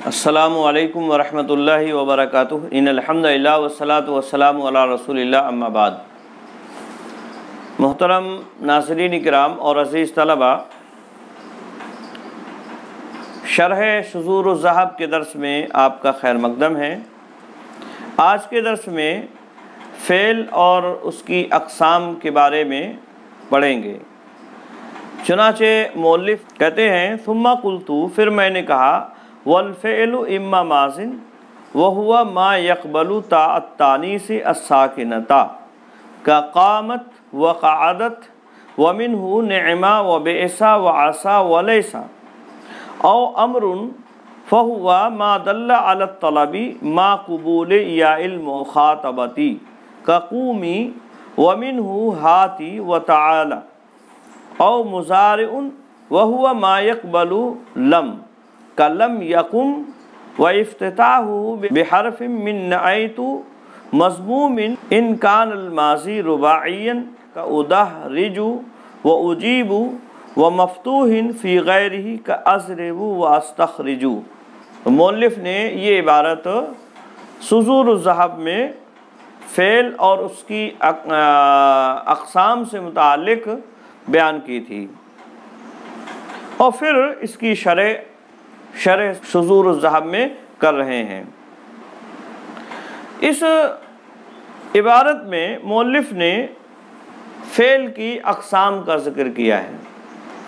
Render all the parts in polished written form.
السلام علیکم ورحمۃ اللہ وبرکاتہ ان الحمدللہ والصلاۃ والسلام علی رسول اللہ اما بعد۔ محترم ناظرین کرام اور عزیز طلبہ، شرح شذور الذہب کے درس میں آپ کا خیر مقدم ہے۔ آج کے درس میں فعل اور اس کی اقسام کے بارے میں پڑھیں گے۔ چنانچہ مؤلف کہتے ہیں ثم قلت، پھر میں نے کہا، والفعل اما ماضٍ وهو ما يقبل تاء التانيث الساكنة كقامت وقعدت ومنه نعم وبئس وعسى وليس، او امر فهو ما دل على الطلب ما قبول ياء المخاطبة كقومي ومنه هاتي وتعالى، او مضارع وهو ما يقبل لم کلم یقم و افتتاحہ بحرف من نعیت مضموم ان کان الماضی رباعیا کادحرج و اجیب و مفتوح فی غیرہ کاضرب و استخرج۔ مؤلف نے یہ عبارت شذور الذہب میں فعل اور اس کی اقسام سے متعلق بیان کی تھی، اور پھر اس کی شرح شذور الذہب میں کر رہے ہیں۔ اس عبارت میں مؤلف نے فعل کی اقسام کا ذکر کیا ہے۔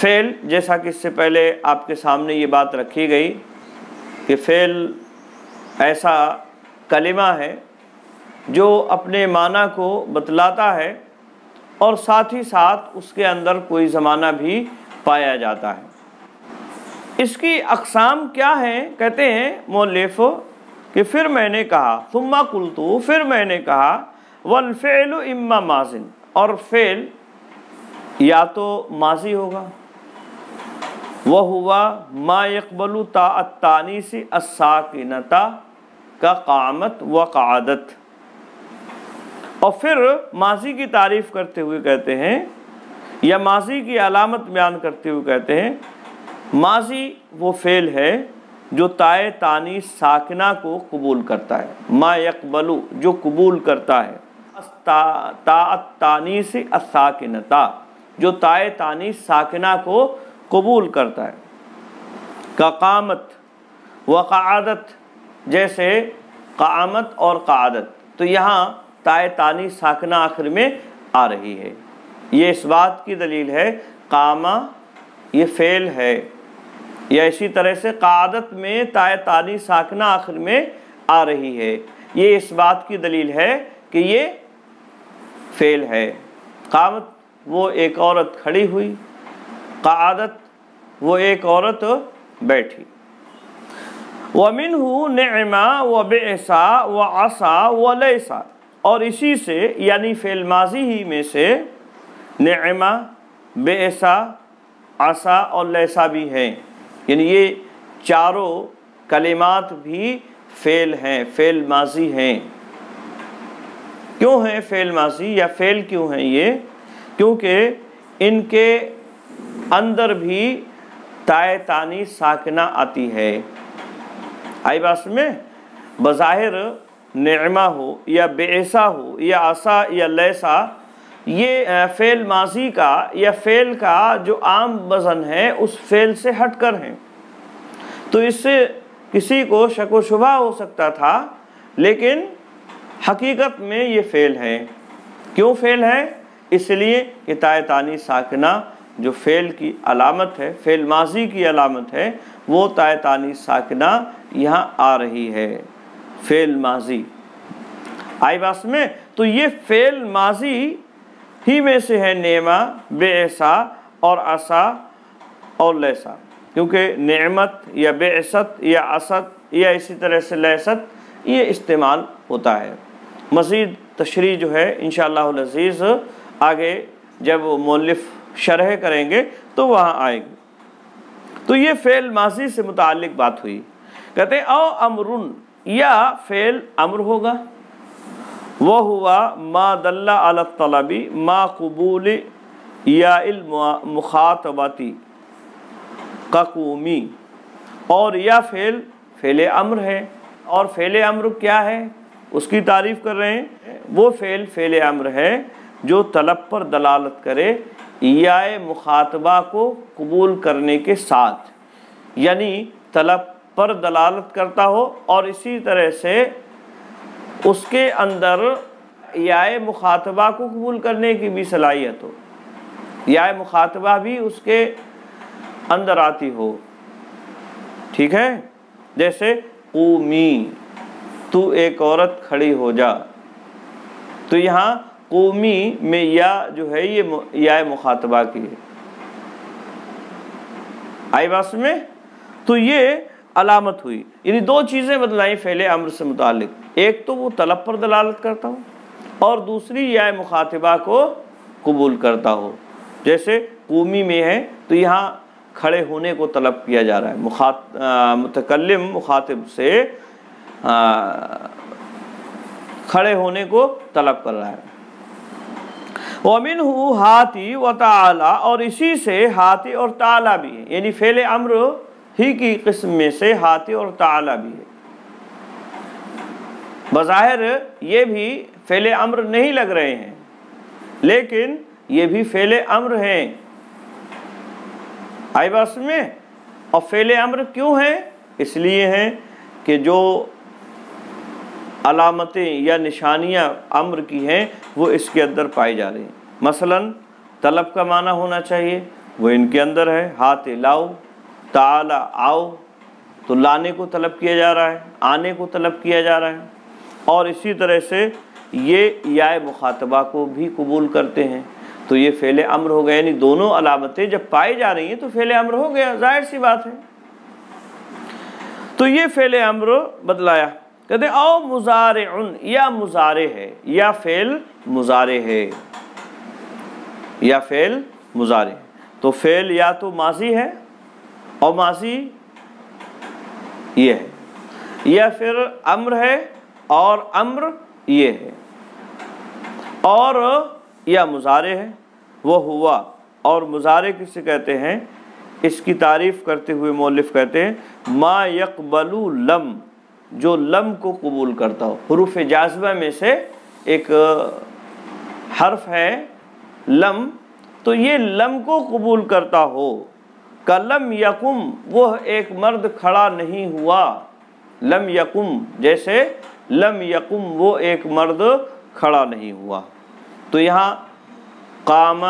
فعل، جیسا کہ اس سے پہلے آپ کے سامنے یہ بات رکھی گئی کہ فعل ایسا کلمہ ہے جو اپنے معنی کو بتلاتا ہے اور ساتھ ہی ساتھ اس کے اندر کوئی زمانہ بھی پایا جاتا ہے۔ اس کی اقسام کیا ہیں؟ کہتے ہیں مؤلف کہ پھر میں نے کہا، ثم قلت، پھر میں نے کہا، والفعل اما ماضٍ، اور فعل یا تو ماضی ہوگا، وہوا ما يقبل تاء التانیث الساکنۃ کقامت وقعدت، اور پھر ماضی کی تعریف کرتے ہوئے کہتے ہیں یا ماضی کی علامت بیان کرتے ہوئے کہتے ہیں، ماضی وہ فعل ہے جو تائے تانیث ساکنہ کو قبول کرتا ہے، ما یقبل جو قبول کرتا ہے، تاء التانیث الساکنۃ جو تائے تانیث ساکنہ کو قبول کرتا ہے، کقامت وقعدت جیسے قامت اور قعدت، تو یہاں تائے تانیث ساکنہ آخر میں آ رہی ہے۔ یہ اس بات کی دلیل ہے قامہ یہ فعل ہے، یا اسی طرح سے قعدت میں تائے تانیث ساکنہ آخر میں آ رہی ہے، یہ اس بات کی دلیل ہے کہ یہ فعل ہے۔ قامت وہ ایک عورت کھڑی ہوئی، قعدت وہ ایک عورت بیٹھی۔ وَمِنْهُ نِعْمَ وَبِئْسَ وَعَسَى وَلَيْسَ، اور اسی سے یعنی فعل ماضی ہی میں سے نعم، بئس، عسى اور لیسا بھی ہیں، یعنی یہ چاروں کلمات بھی فعل ہیں، فعل ماضی ہیں۔ کیوں ہیں فعل ماضی یا فعل کیوں ہیں یہ؟ کیونکہ ان کے اندر بھی تائے تانیث ساکنہ آتی ہے۔ آئی بات میں؟ بظاہر نعمہ ہو یا بئسا ہو یا عسا یا لیسا، یہ فعل ماضی کا یا فعل کا جو عام وزن ہے اس فعل سے ہٹ کر ہیں، تو اس سے کسی کو شک و شبہ ہو سکتا تھا، لیکن حقیقت میں یہ فعل ہے۔ کیوں فعل ہے؟ اس لیے کہ تائے تانیث ساکنہ جو فعل کی علامت ہے، فعل ماضی کی علامت ہے، وہ تائے تانیث ساکنہ یہاں آ رہی ہے، فعل ماضی۔ آئی بات میں؟ تو یہ فعل ماضی ہی میں سے ہے نعمہ، بئسا اور عسا اور لیسا، کیونکہ نعمت یا بئست یا عسد یا اسی طرح سے لیست یہ استعمال ہوتا ہے۔ مزید تشریح جو ہے انشاءاللہ العزیز آگے جب مؤلف شرح کریں گے تو وہاں آئے گی۔ تو یہ فعل ماضی سے متعلق بات ہوئی۔ کہتے ہیں او امرن، یا فعل امر ہوگا، وَهُوَ مَا دَلَّ عَلَى الطَّلَبِ مَا قُبُولِ يَاءِ الْمُخَاطَبَةِ كَقُومِ، اور یا فعل فعل امر ہے، اور فعل امر کیا ہے اس کی تعریف کر رہے ہیں۔ وہ فعل امر ہے جو طلب پر دلالت کرے یا مخاطبہ کو قبول کرنے کے ساتھ، یعنی طلب پر دلالت کرتا ہو اور اسی طرح سے اس کے اندر یا مخاطبہ کو قبول کرنے کی بھی صلاحیت ہو، یا مخاطبہ بھی اس کے اندر آتی ہو، ٹھیک ہے؟ جیسے قومی، تو ایک عورت کھڑی ہو جا، تو یہاں قومی میں یا جو ہے یہ یا مخاطبہ کی ہے، آئی بات میں؟ تو یہ علامت ہوئی، یعنی دو چیزیں بتلائیں فعل امر سے متعلق، ایک تو وہ طلب پر دلالت کرتا ہو اور دوسری یا مخاطبہ کو قبول کرتا ہو۔ جیسے قومی میں ہے تو یہاں کھڑے ہونے کو طلب کیا جا رہا ہے، متکلم مخاطب سے کھڑے ہونے کو طلب کر رہا ہے۔ وَمِنْهُ ہاتی و تعالی، اور اسی سے ہاتی اور تعالی بھی ہے، یعنی فعل امر ہی کی قسم میں سے ہاتی اور تعالی بھی ہے۔ بظاہر یہ بھی فعل امر نہیں لگ رہے ہیں، لیکن یہ بھی فعل امر ہیں، آئی بات میں؟ اور فعل امر کیوں ہیں؟ اس لیے ہیں کہ جو علامتیں یا نشانیاں امر کی ہیں وہ اس کے اندر پائی جا رہی ہیں۔ مثلا طلب کا معنی ہونا چاہیے، وہ ان کے اندر ہے، ہاتھ لاؤ، تعالی آؤ، تو لانے کو طلب کیا جا رہا ہے، آنے کو طلب کیا جا رہا ہے، اور اسی طرح سے یہ یا مخاطبہ کو بھی قبول کرتے ہیں، تو یہ فعل امر ہو گیا، یعنی دونوں علامتیں جب پائی جا رہی ہیں تو فعل امر ہو گیا، ظاہر سی بات ہے۔ تو یہ فعل امر بتلایا، کہتے ہیں او مضارع، یا مضارع ہے، یا فعل مضارع ہے، یا فعل مضارع ہے۔ تو فعل یا تو ماضی ہے اور ماضی یہ ہے، یا پھر امر ہے اور امر یہ ہے، اور یا مضارع ہے، وہ ہوا۔ اور مضارع کسے کہتے ہیں؟ اس کی تعریف کرتے ہوئے مؤلف کہتے ہیں ما یقبل لم، جو لم کو قبول کرتا ہو۔ حروف جازمہ میں سے ایک حرف ہے لم، تو یہ لم کو قبول کرتا ہو۔ کلم یقم، وہ ایک مرد کھڑا نہیں ہوا، لم یقم، جیسے لم یقم، وہ ایک مرد کھڑا نہیں ہوا۔ تو یہاں قام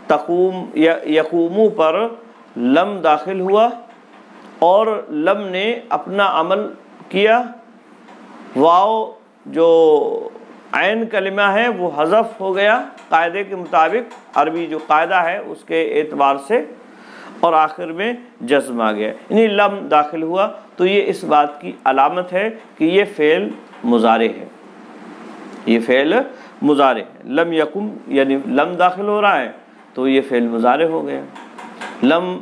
تقوم یا یقومو پر لم داخل ہوا اور لم نے اپنا عمل کیا، واو جو عین کلمہ ہے وہ حذف ہو گیا قاعدے کے مطابق، عربی جو قاعدہ ہے اس کے اعتبار سے، اور آخر میں جزم آ گیا، یعنی لم داخل ہوا۔ تو یہ اس بات کی علامت ہے کہ یہ فعل مضارع ہے، یہ فعل مضارع ہے۔ لم یقم یعنی لم داخل ہو رہا ہے تو یہ فعل مضارع ہو گیا، لم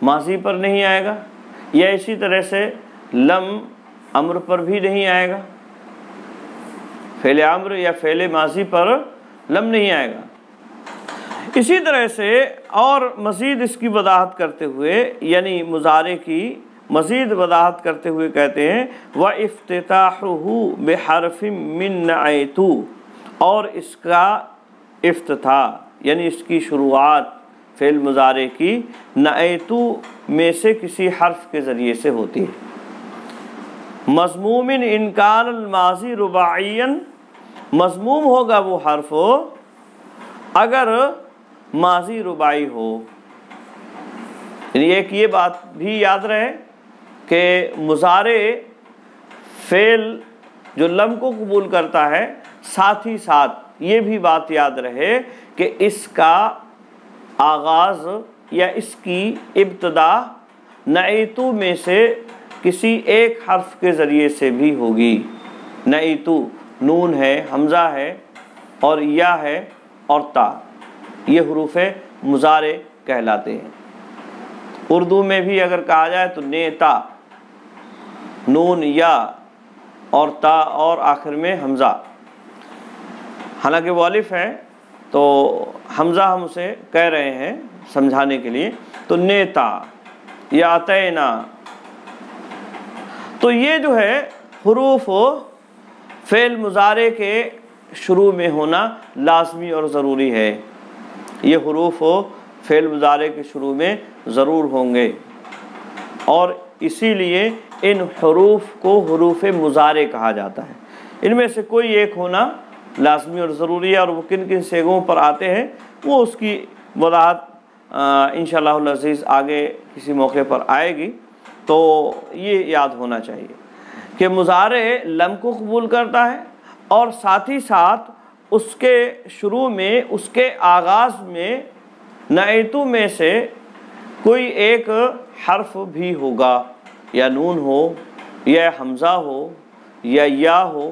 ماضی پر نہیں آئے گا، یا اسی طرح سے لم امر پر بھی نہیں آئے گا، فعل امر یا فعل ماضی پر لم نہیں آئے گا۔ اسی طرح سے اور مزید اس کی وضاحت کرتے ہوئے، یعنی مضارع کی مزید وضاحت کرتے ہوئے کہتے ہیں وَإِفْتِتَاحُهُ بِحَرْفٍ مِّن نَعَيْتُ، اور اس کا افتتاح یعنی اس کی شروعات فعل مضارع کی نعیتو میں سے کسی حرف کے ذریعے سے ہوتی ہے۔ مضموم ان کان الماضی رباعیا، مضموم ہوگا وہ حرف اگر ماضی رباعی ہو، یعنی ایک یہ بات بھی یاد رہے کہ مضارع فعل جو لم کو قبول کرتا ہے، ساتھ ہی ساتھ یہ بھی بات یاد رہے کہ اس کا آغاز یا اس کی ابتدا نعیتو میں سے کسی ایک حرف کے ذریعے سے بھی ہوگی۔ نعیتو نون ہے، حمزہ ہے اور یا ہے اور تا، یہ حروف مضارع کہلاتے ہیں۔ اردو میں بھی اگر کہا جائے تو نیتا، نون یا اور تا اور آخر میں حمزہ، حالانکہ وہ الف ہے تو حمزہ ہم اسے کہہ رہے ہیں سمجھانے کے لیے، تو نیتا یا اتینا۔ تو یہ جو ہے حروف فعل مضارع کے شروع میں ہونا لازمی اور ضروری ہے، یہ حروف فعل مضارع کے شروع میں ضرور ہوں گے، اور اسی لیے ان حروف کو حروف مضارع کہا جاتا ہے۔ ان میں سے کوئی ایک ہونا لازمی اور ضروری ہے، اور وہ کن کن صیغوں پر آتے ہیں وہ اس کی وضاحت انشاءاللہ العزیز آگے کسی موقع پر آئے گی۔ تو یہ یاد ہونا چاہیے کہ مضارع لم کو قبول کرتا ہے، اور ساتھ ہی ساتھ اس کے شروع میں، اس کے آغاز میں نعیتو میں سے کوئی ایک حرف بھی ہوگا، یا نون ہو، یا حمزہ ہو، یا ہو،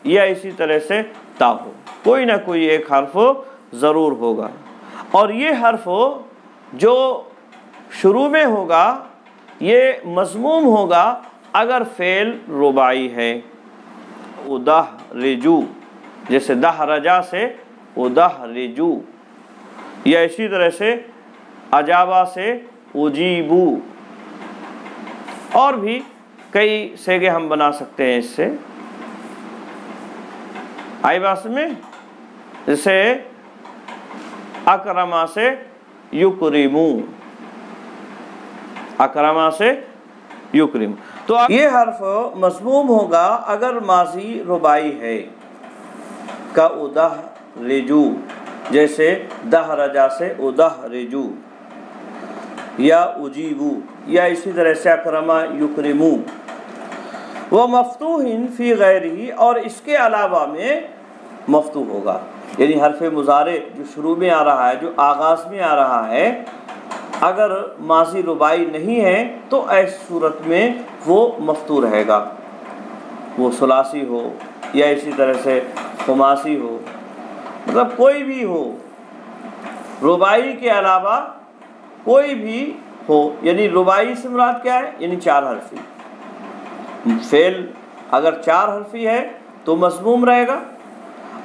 یا اسی طرح سے تا ہو، کوئی نہ کوئی ایک حرف ضرور ہوگا۔ اور یہ حرف جو شروع میں ہوگا یہ مضموم ہوگا اگر فعل رباعی ہے۔ ادحرجو، جیسے دحرجا سے ادحرجو، یا اسی طرح سے اجابا سے اجیبو، اور بھی کئی صیغے ہم بنا سکتے ہیں اس سے۔ آئی بات میں؟ جیسے اکرما سے یکرمو، اکرما سے یکرم۔ تو یہ حرف مضموم ہوگا اگر ماضی رباعی ہے، کا ادحرجو، جیسے دحرجا سے ادحرجو، یا اجیبو، یا اسی طرح سے اکرما یکرمو۔ وہ مفتوح فی غیرہ، اور اس کے علاوہ میں مفتوح ہوگا، یعنی حرف مضارع جو شروع میں آ رہا ہے، جو آغاز میں آ رہا ہے، اگر ماضی رباعی نہیں ہے تو ایسی صورت میں وہ مفتوح رہے گا، وہ ثلاثی ہو یا اسی طرح سے خماسی ہو، مطلب کوئی بھی ہو، رباعی کے علاوہ کوئی بھی ہو۔ یعنی رباعی سے مراد کیا ہے؟ یعنی چار حرفی فعل اگر چار حرفی ہے تو مضموم رہے گا،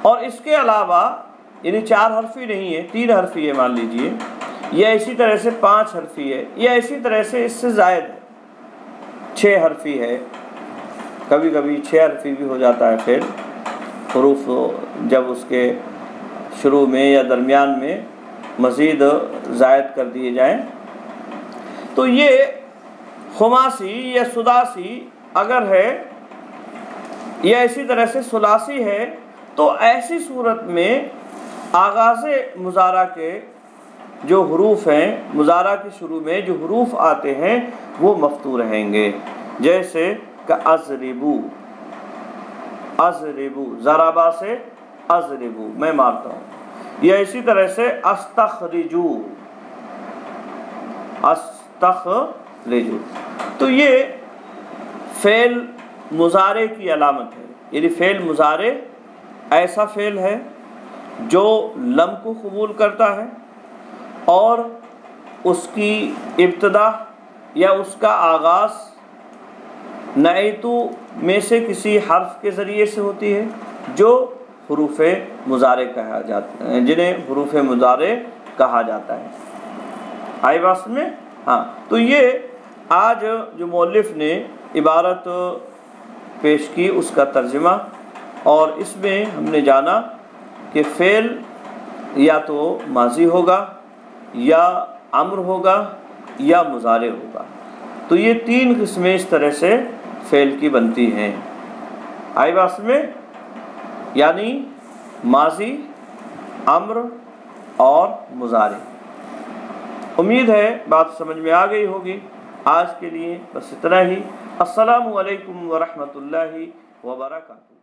اور اس کے علاوہ یعنی چار حرفی نہیں ہے، تین حرفی ہے مان لیجئے، یا اسی طرح سے پانچ حرفی ہے، یا اسی طرح سے اس سے زائد ہے، چھ حرفی ہے، کبھی کبھی چھ حرفی بھی ہو جاتا ہے فعل، حروف جب اس کے شروع میں یا درمیان میں مزید زائد کر دیے جائیں۔ تو یہ خماسی یا سداسی اگر ہے، یا اسی طرح سے ثلاثی ہے، تو ایسی صورت میں آغاز مضارع کے جو حروف ہیں، مضارع کے شروع میں جو حروف آتے ہیں وہ مفتوح رہیں گے، جیسے کہ اضربو، اضربو، ضربا سے اضربو، میں مارتا ہوں، یا اسی طرح سے استخرجو، استخرجو۔ تو یہ فعل مضارع کی علامت ہے، یعنی فعل مضارع ایسا فعل ہے جو لم کو قبول کرتا ہے، اور اس کی ابتدا یا اس کا آغاز نعیتو میں سے کسی حرف کے ذریعے سے ہوتی ہے جو حروف مضارع کہا جاتا ہے، جنہیں حروف مضارع کہا جاتا ہے۔ آئی بات میں؟ ہاں، تو یہ آج جو مؤلف نے عبارت پیش کی اس کا ترجمہ، اور اس میں ہم نے جانا کہ فعل یا تو ماضی ہوگا، یا امر ہوگا، یا مضارع ہوگا۔ تو یہ تین قسمیں اس طرح سے فعل کی بنتی ہیں۔ آئی بات میں؟ یعنی ماضی، امر اور مضارع۔ امید ہے بات سمجھ میں آ گئی ہوگی۔ آج کے لیے بس اتنا ہی۔ السلام علیکم ورحمۃ اللہ وبرکاتہ۔